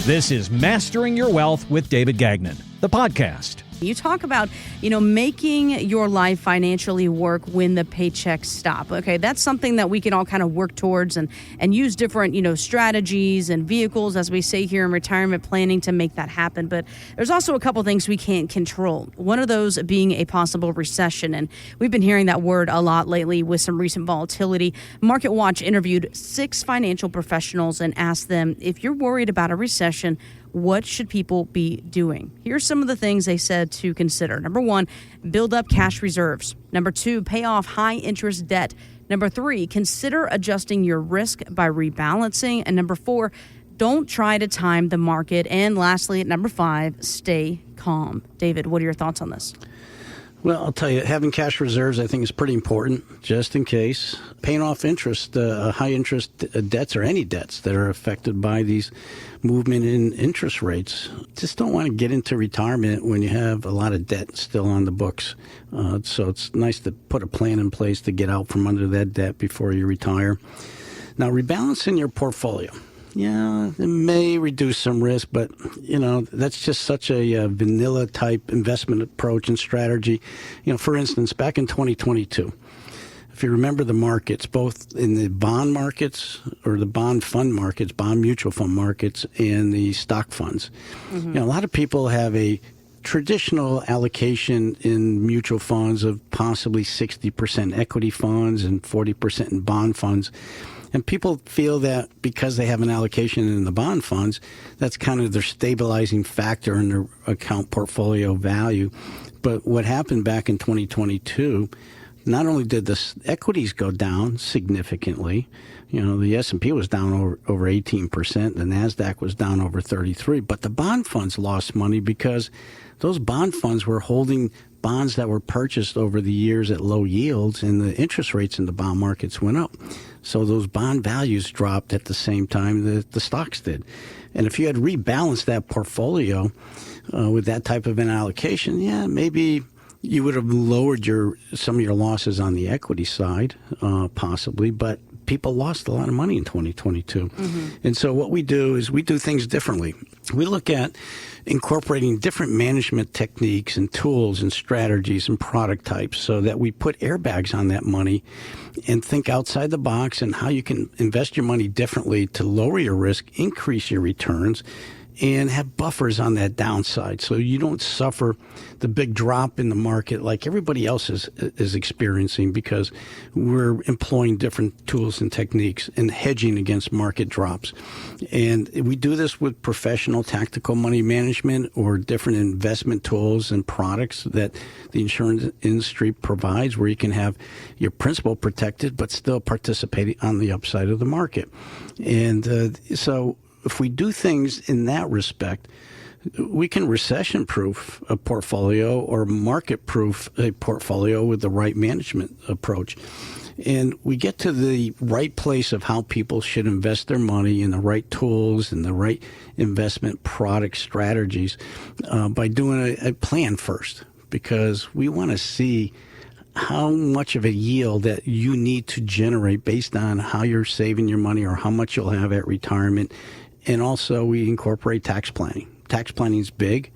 This is Mastering Your Wealth with David Gagnon, the podcast. You talk about, making your life financially work when the paychecks stop. Okay, that's something that we can all kind of work towards and use different, strategies and vehicles, as we say here in retirement planning, to make that happen. But there's also a couple things we can't control. One of those being a possible recession. And we've been hearing that word a lot lately with some recent volatility. Market Watch interviewed 6 financial professionals and asked them, if you're worried about a recession, what should people be doing? Here's some of the things they said to consider. Number 1, build up cash reserves. Number 2, pay off high interest debt. Number 3, consider adjusting your risk by rebalancing. And number 4, don't try to time the market. And lastly, at number 5, stay calm. David, what are your thoughts on this? Well, I'll tell you, having cash reserves, I think, is pretty important, just in case. Paying off interest, high interest debts, or any debts that are affected by these movement in interest rates. Just don't want to get into retirement when you have a lot of debt still on the books. So it's nice to put a plan in place to get out from under that debt before you retire. Now, rebalancing your portfolio. Yeah, it may reduce some risk, but, that's just such a vanilla type investment approach and strategy. For instance, back in 2022, if you remember the markets, both in the bond markets or the bond fund markets, bond mutual fund markets, and the stock funds, a lot of people have a traditional allocation in mutual funds of possibly 60% equity funds and 40% in bond funds. And people feel that because they have an allocation in the bond funds, that's kind of their stabilizing factor in their account portfolio value. But what happened back in 2022, not only did the equities go down significantly, the S&P was down over 18%, the NASDAQ was down over 33%, but the bond funds lost money because those bond funds were holding bonds that were purchased over the years at low yields, and the interest rates in the bond markets went up. So those bond values dropped at the same time that the stocks did. And if you had rebalanced that portfolio with that type of an allocation, maybe you would have lowered some of your losses on the equity side, possibly, but people lost a lot of money in 2022. And so what we do is we do things differently. We look at incorporating different management techniques and tools and strategies and product types so that we put airbags on that money and think outside the box and how you can invest your money differently to lower your risk, increase your returns, and have buffers on that downside so you don't suffer the big drop in the market like everybody else is experiencing, because we're employing different tools and techniques and hedging against market drops. And we do this with professional tactical money management or different investment tools and products that the insurance industry provides, where you can have your principal protected but still participating on the upside of the market. And so if we do things in that respect, we can recession-proof a portfolio or market-proof a portfolio with the right management approach. And we get to the right place of how people should invest their money in the right tools and the right investment product strategies by doing a plan first, because we want to see how much of a yield that you need to generate based on how you're saving your money or how much you'll have at retirement. And also we incorporate tax planning. Tax planning is big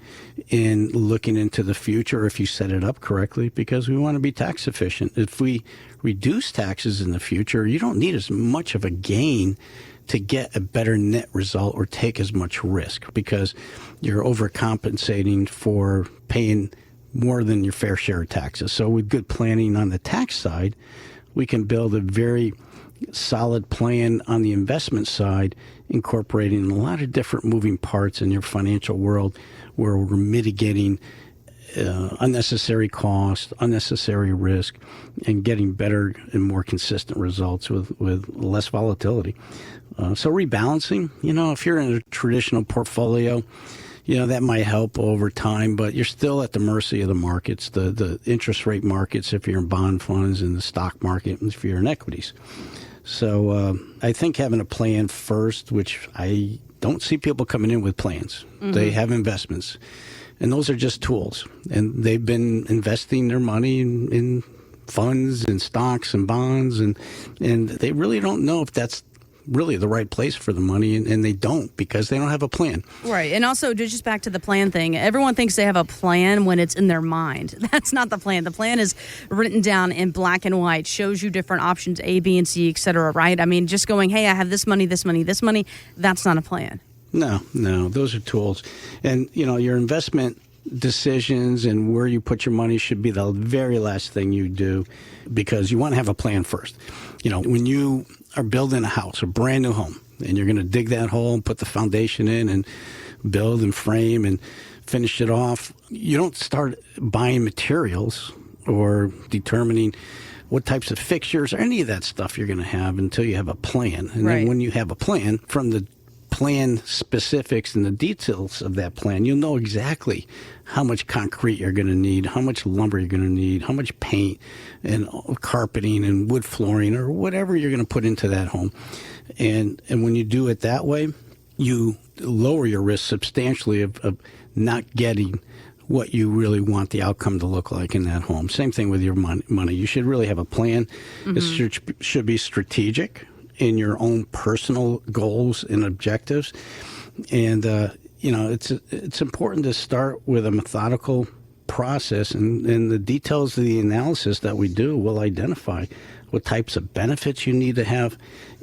in looking into the future if you set it up correctly, because we want to be tax efficient. If we reduce taxes in the future, you don't need as much of a gain to get a better net result or take as much risk, because you're overcompensating for paying more than your fair share of taxes. So with good planning on the tax side, we can build a very solid plan on the investment side, incorporating a lot of different moving parts in your financial world, where we're mitigating unnecessary cost, unnecessary risk, and getting better and more consistent results with less volatility. So rebalancing, if you're in a traditional portfolio, that might help over time, but you're still at the mercy of the markets, the interest rate markets if you're in bond funds, and the stock market if you're in equities. So I think having a plan first, which I don't see people coming in with plans. They have investments, and those are just tools. And they've been investing their money in funds and stocks and bonds, and they really don't know if that's really the right place for the money, and they don't because they don't have a plan. Right. And also, just back to the plan thing, everyone thinks they have a plan when it's in their mind. That's not the plan. The plan is written down in black and white, shows you different options, A, B, and C, et cetera, right? I mean, just going, hey, I have this money, this money, this money, that's not a plan. No, those are tools. And, your investment decisions and where you put your money should be the very last thing you do, because you want to have a plan first. When you are building a house, a brand new home, and you're going to dig that hole and put the foundation in and build and frame and finish it off, you don't start buying materials or determining what types of fixtures or any of that stuff you're going to have until you have a plan. And then when you have a plan, from the plan specifics and the details of that plan, you'll know exactly how much concrete you're going to need, how much lumber you're going to need, how much paint and carpeting and wood flooring or whatever you're going to put into that home. And when you do it that way, you lower your risk substantially of not getting what you really want the outcome to look like in that home. Same thing with your money. You should really have a plan. It should be strategic in your own personal goals and objectives. And, it's important to start with a methodical process, and the details of the analysis that we do will identify what types of benefits you need to have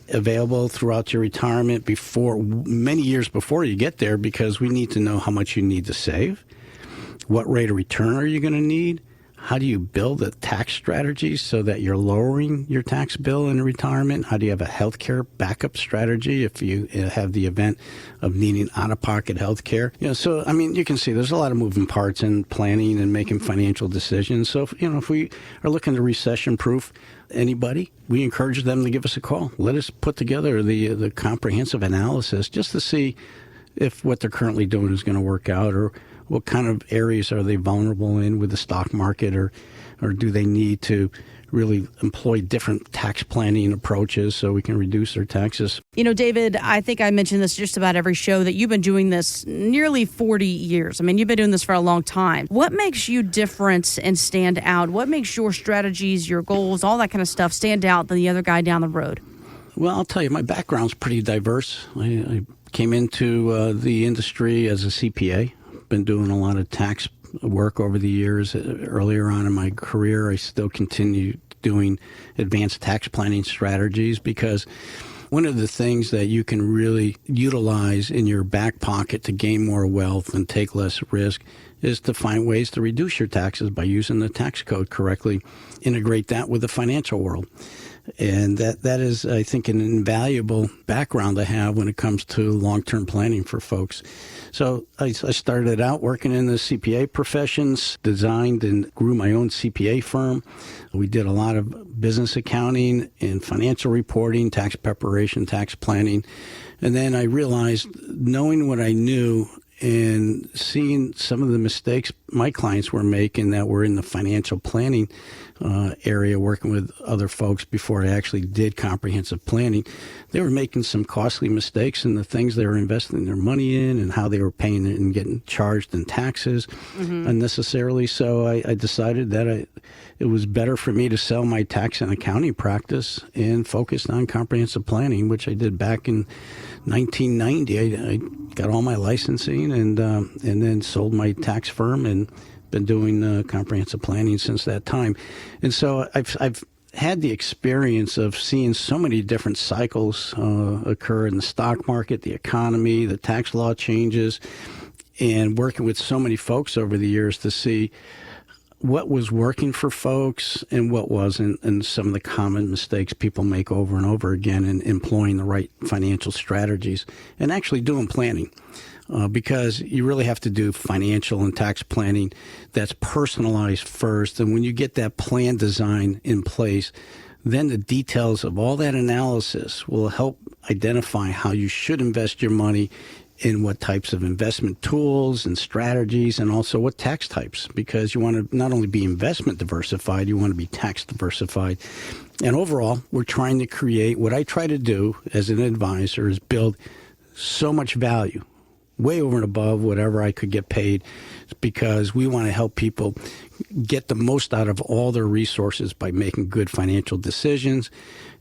available throughout your retirement many years before you get there, because we need to know how much you need to save, what rate of return are you going to need, how do you build a tax strategy so that you're lowering your tax bill in retirement? How do you have a healthcare backup strategy if you have the event of needing out-of-pocket healthcare? So, you can see there's a lot of moving parts in planning and making financial decisions. So, if we are looking to recession-proof anybody, we encourage them to give us a call. Let us put together the comprehensive analysis just to see if what they're currently doing is going to work out, or what kind of areas are they vulnerable in with the stock market, or do they need to really employ different tax planning approaches so we can reduce their taxes? David, I think I mentioned this just about every show, that you've been doing this nearly 40 years. You've been doing this for a long time. What makes you different and stand out? What makes your strategies, your goals, all that kind of stuff stand out than the other guy down the road? Well, I'll tell you, my background's pretty diverse. I came into the industry as a CPA. Been doing a lot of tax work over the years. Earlier on in my career, I still continue doing advanced tax planning strategies, because one of the things that you can really utilize in your back pocket to gain more wealth and take less risk is to find ways to reduce your taxes by using the tax code correctly. Integrate that with the financial world. And that is, I think, an invaluable background to have when it comes to long-term planning for folks. So I started out working in the CPA professions, designed and grew my own CPA firm. We did a lot of business accounting and financial reporting, tax preparation, tax planning. And then I realized, knowing what I knew and seeing some of the mistakes my clients were making that were in the financial planning area, working with other folks before I actually did comprehensive planning, they were making some costly mistakes in the things they were investing their money in and how they were paying it and getting charged in taxes unnecessarily. So I decided that it was better for me to sell my tax and accounting practice and focus on comprehensive planning, which I did back in 1990. I got all my licensing and then sold my tax firm and been doing comprehensive planning since that time. And so I've had the experience of seeing so many different cycles occur in the stock market, the economy, the tax law changes, and working with so many folks over the years to see what was working for folks and what wasn't, and some of the common mistakes people make over and over again in employing the right financial strategies and actually doing planning. Because you really have to do financial and tax planning that's personalized first. And when you get that plan design in place, then the details of all that analysis will help identify how you should invest your money, in what types of investment tools and strategies, and also what tax types, because you want to not only be investment diversified, you want to be tax diversified. And overall, we're trying to create, what I try to do as an advisor is build so much value, way over and above whatever I could get paid, because we want to help people get the most out of all their resources by making good financial decisions.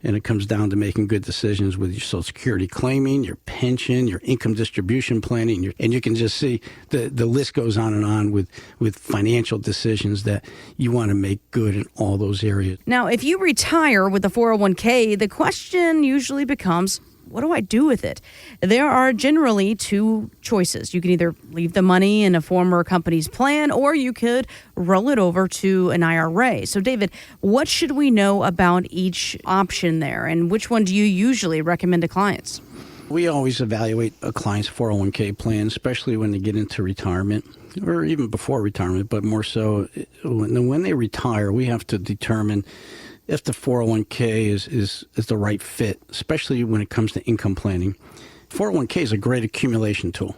And it comes down to making good decisions with your Social Security claiming, your pension, your income distribution planning. And you can just see the list goes on and on with financial decisions that you want to make good in all those areas. Now, if you retire with a 401k, the question usually becomes, what do I do with it? There are generally two choices. You can either leave the money in a former company's plan, or you could roll it over to an IRA. So, David, what should we know about each option there, and which one do you usually recommend to clients? We always evaluate a client's 401k plan, especially when they get into retirement, or even before retirement, but more so when they retire. We have to determine if the 401k is the right fit, especially when it comes to income planning. 401k is a great accumulation tool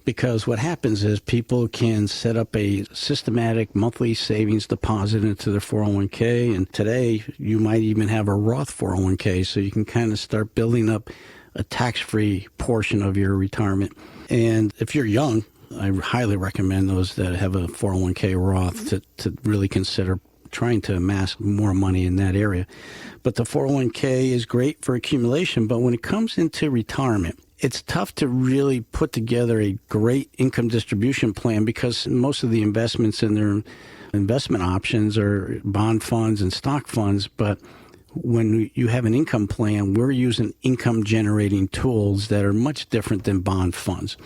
because what happens is people can set up a systematic monthly savings deposit into their 401k. And today you might even have a Roth 401k, so you can kind of start building up a tax-free portion of your retirement. And if you're young, I highly recommend those that have a 401k Roth to really consider trying to amass more money in that area. But the 401k is great for accumulation, but when it comes into retirement, it's tough to really put together a great income distribution plan because most of the investments in their investment options are bond funds and stock funds. But when you have an income plan, we're using income generating tools that are much different than bond funds.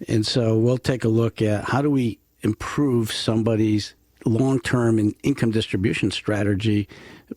And so we'll take a look at how do we improve somebody's long-term and income distribution strategy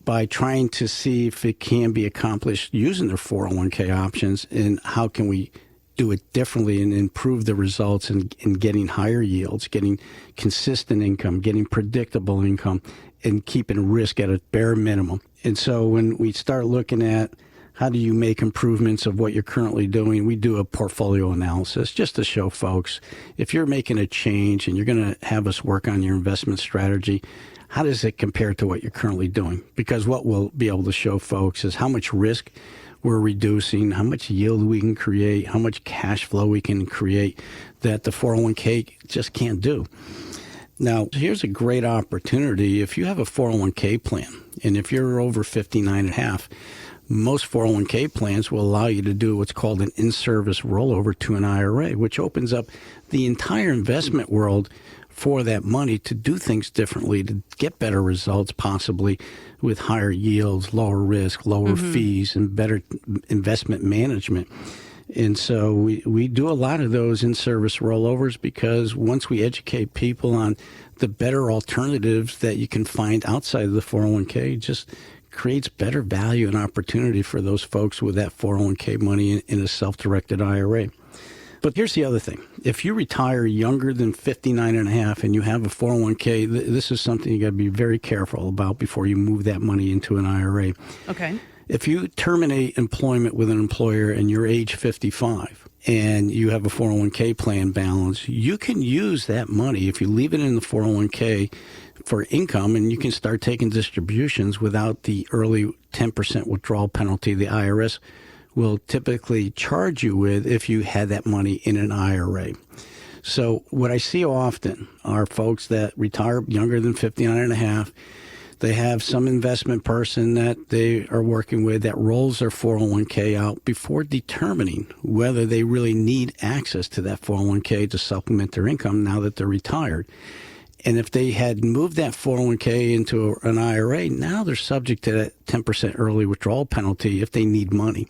by trying to see if it can be accomplished using their 401k options, and how can we do it differently and improve the results in getting higher yields, getting consistent income, getting predictable income, and keeping risk at a bare minimum. And so when we start looking at how do you make improvements of what you're currently doing, we do a portfolio analysis just to show folks if you're making a change and you're going to have us work on your investment strategy, how does it compare to what you're currently doing? Because what we'll be able to show folks is how much risk we're reducing, how much yield we can create, how much cash flow we can create that the 401k just can't do. Now, here's a great opportunity. If you have a 401k plan, and if you're over 59 and a half, most 401k plans will allow you to do what's called an in-service rollover to an IRA, which opens up the entire investment world for that money to do things differently, to get better results, possibly with higher yields, lower risk, lower fees, and better investment management. And so we do a lot of those in-service rollovers because once we educate people on the better alternatives that you can find outside of the 401k, just creates better value and opportunity for those folks with that 401k money in a self-directed IRA. But here's the other thing. If you retire younger than 59 and a half and you have a 401k, this is something you got to be very careful about before you move that money into an IRA. Okay. If you terminate employment with an employer and you're age 55 and you have a 401k plan balance, you can use that money if you leave it in the 401k for income, and you can start taking distributions without the early 10% withdrawal penalty the IRS will typically charge you with if you had that money in an IRA. So what I see often are folks that retire younger than 59 and a half. They have some investment person that they are working with that rolls their 401k out before determining whether they really need access to that 401k to supplement their income now that they're retired. And if they had moved that 401k into an IRA, now they're subject to that 10% early withdrawal penalty if they need money.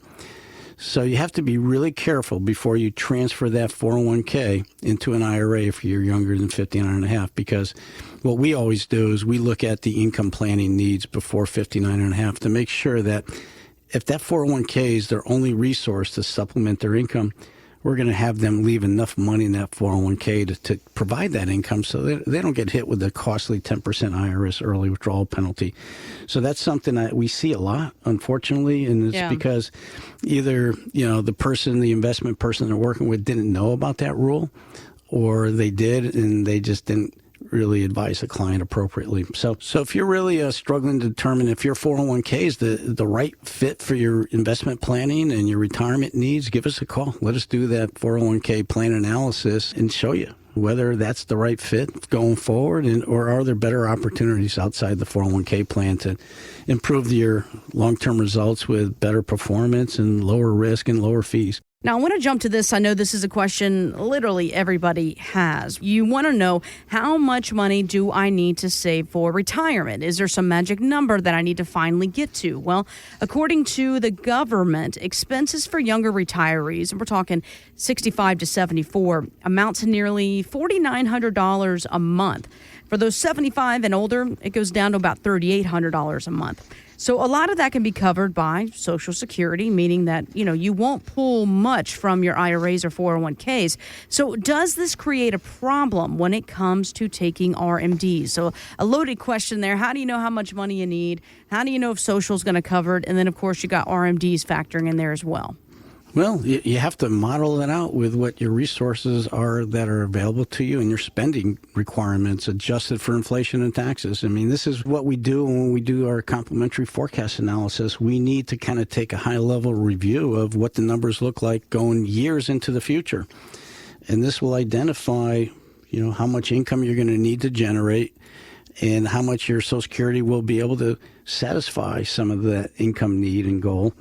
So you have to be really careful before you transfer that 401k into an IRA if you're younger than 59 and a half, because what we always do is we look at the income planning needs before 59 and a half to make sure that if that 401k is their only resource to supplement their income, we're going to have them leave enough money in that 401k to provide that income so they don't get hit with the costly 10% IRS early withdrawal penalty. So that's something that we see a lot, unfortunately, and it's because either, the person, the investment person they're working with didn't know about that rule, or they did and they just didn't really advise the client appropriately. So if you're really struggling to determine if your 401k is the right fit for your investment planning and your retirement needs, give us a call. Let us do that 401k plan analysis and show you whether that's the right fit going forward, or are there better opportunities outside the 401k plan to improve your long-term results with better performance and lower risk and lower fees. Now, I want to jump to this. I know this is a question literally everybody has. You want to know, how much money do I need to save for retirement? Is there some magic number that I need to finally get to? Well, according to the government, expenses for younger retirees, and we're talking 65 to 74, amount to nearly $4,900 a month. For those 75 and older, it goes down to about $3,800 a month. So a lot of that can be covered by Social Security, meaning that, you won't pull much from your IRAs or 401ks. So does this create a problem when it comes to taking RMDs? So a loaded question there. How do you know how much money you need? How do you know if Social is going to cover it? And then, of course, you got RMDs factoring in there as well. Well, you have to model it out with what your resources are that are available to you and your spending requirements adjusted for inflation and taxes. I mean, this is what we do when we do our complementary forecast analysis. We need to kind of take a high-level review of what the numbers look like going years into the future. And this will identify, how much income you're going to need to generate and how much your Social Security will be able to satisfy some of that income need and goal.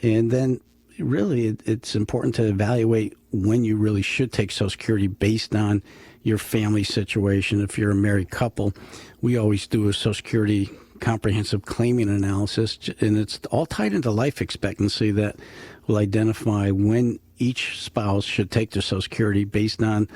And then really, it's important to evaluate when you really should take Social Security based on your family situation. If you're a married couple, we always do a Social Security comprehensive claiming analysis, and it's all tied into life expectancy that will identify when each spouse should take their Social Security based on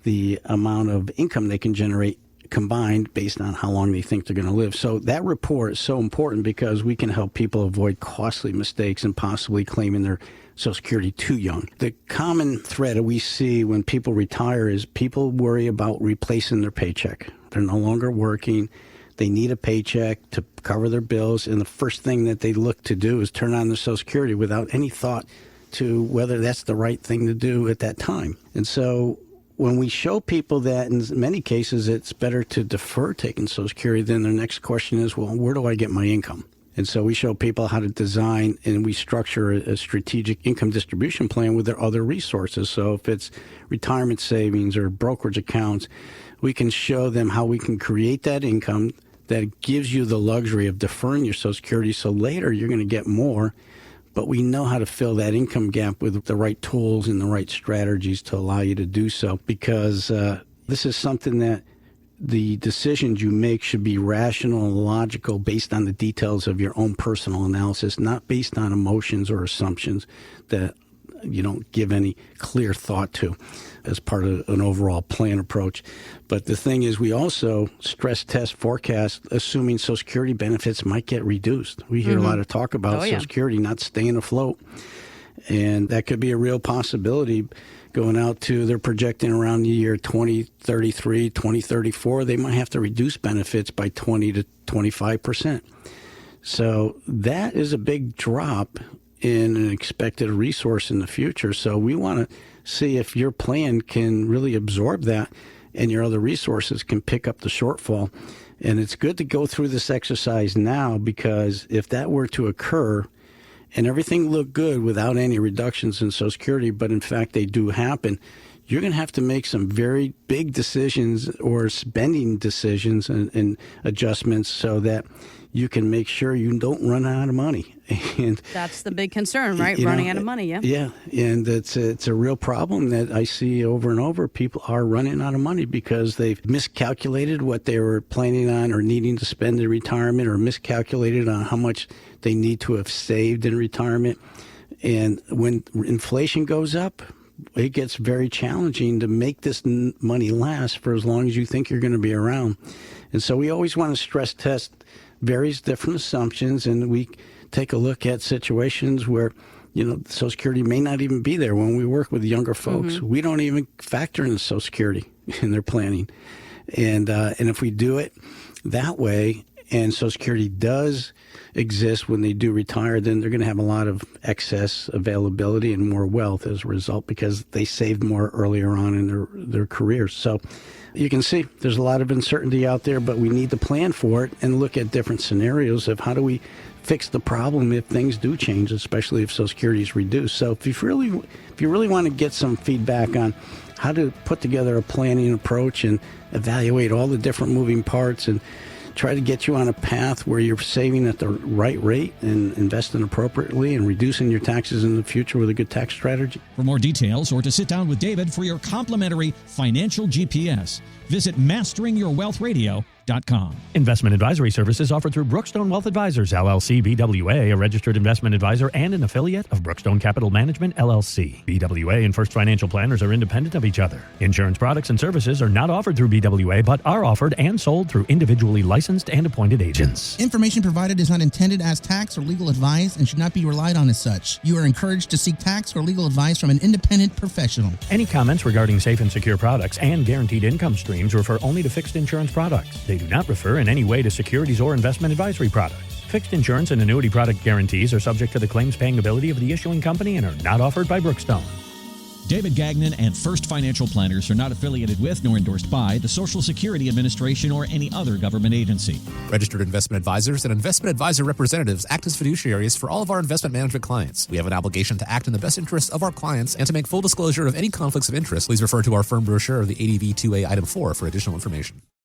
the amount of income they can generate combined based on how long they think they're going to live. So that report is so important because we can help people avoid costly mistakes and possibly claiming their Social Security too young. The common thread we see when people retire is people worry about replacing their paycheck. They're no longer working. They need a paycheck to cover their bills. And the first thing that they look to do is turn on their Social Security without any thought to whether that's the right thing to do at that time. And so when we show people that in many cases it's better to defer taking Social Security, then their next question is, well, where do I get my income? And so we show people how to design and we structure a strategic income distribution plan with their other resources. So if it's retirement savings or brokerage accounts, we can show them how we can create that income that gives you the luxury of deferring your Social Security so later you're going to get more. But we know how to fill that income gap with the right tools and the right strategies to allow you to do so, because this is something that the decisions you make should be rational and logical based on the details of your own personal analysis, not based on emotions or assumptions that you don't give any clear thought to as part of an overall plan approach. But the thing is, we also stress test forecast assuming Social Security benefits might get reduced. We hear a lot of talk about Social Security not staying afloat, and that could be a real possibility going out to, they're projecting around the year 2033, 2034, they might have to reduce benefits by 20 to 25%. So that is a big drop in an expected resource in the future. So we want to see if your plan can really absorb that and your other resources can pick up the shortfall. And it's good to go through this exercise now, because if that were to occur and everything looked good without any reductions in Social Security, but in fact they do happen, you're going to have to make some very big decisions or spending decisions and adjustments so that you can make sure you don't run out of money. And that's the big concern, right? Running out of money, yeah. Yeah, and it's a real problem that I see over and over. People are running out of money because they've miscalculated what they were planning on or needing to spend in retirement, or miscalculated on how much they need to have saved in retirement. And when inflation goes up, it gets very challenging to make this money last for as long as you think you're going to be around. And so we always want to stress test various different assumptions, and we take a look at situations where, Social Security may not even be there. When we work with younger folks, we don't even factor in Social Security in their planning. And if we do it that way, and Social Security does exist when they do retire, then they're going to have a lot of excess availability and more wealth as a result, because they saved more earlier on in their careers. So you can see there's a lot of uncertainty out there, but we need to plan for it and look at different scenarios of how do we fix the problem if things do change, especially if Social Security is reduced. So if you really want to get some feedback on how to put together a planning approach and evaluate all the different moving parts and try to get you on a path where you're saving at the right rate and investing appropriately and reducing your taxes in the future with a good tax strategy. For more details or to sit down with David for your complimentary financial GPS, visit masteringyourwealthradio.com. Investment advisory services offered through Brookstone Wealth Advisors, LLC, BWA, a registered investment advisor and an affiliate of Brookstone Capital Management, LLC. BWA and First Financial Planners are independent of each other. Insurance products and services are not offered through BWA, but are offered and sold through individually licensed and appointed agents. Information provided is not intended as tax or legal advice and should not be relied on as such. You are encouraged to seek tax or legal advice from an independent professional. Any comments regarding safe and secure products and guaranteed income streams refer only to fixed insurance products. They do not refer in any way to securities or investment advisory products. Fixed insurance and annuity product guarantees are subject to the claims paying ability of the issuing company and are not offered by Brookstone. David Gagnon and First Financial Planners are not affiliated with nor endorsed by the Social Security Administration or any other government agency. Registered investment advisors and investment advisor representatives act as fiduciaries for all of our investment management clients. We have an obligation to act in the best interests of our clients and to make full disclosure of any conflicts of interest. Please refer to our firm brochure, the ADV 2A Item 4, for additional information.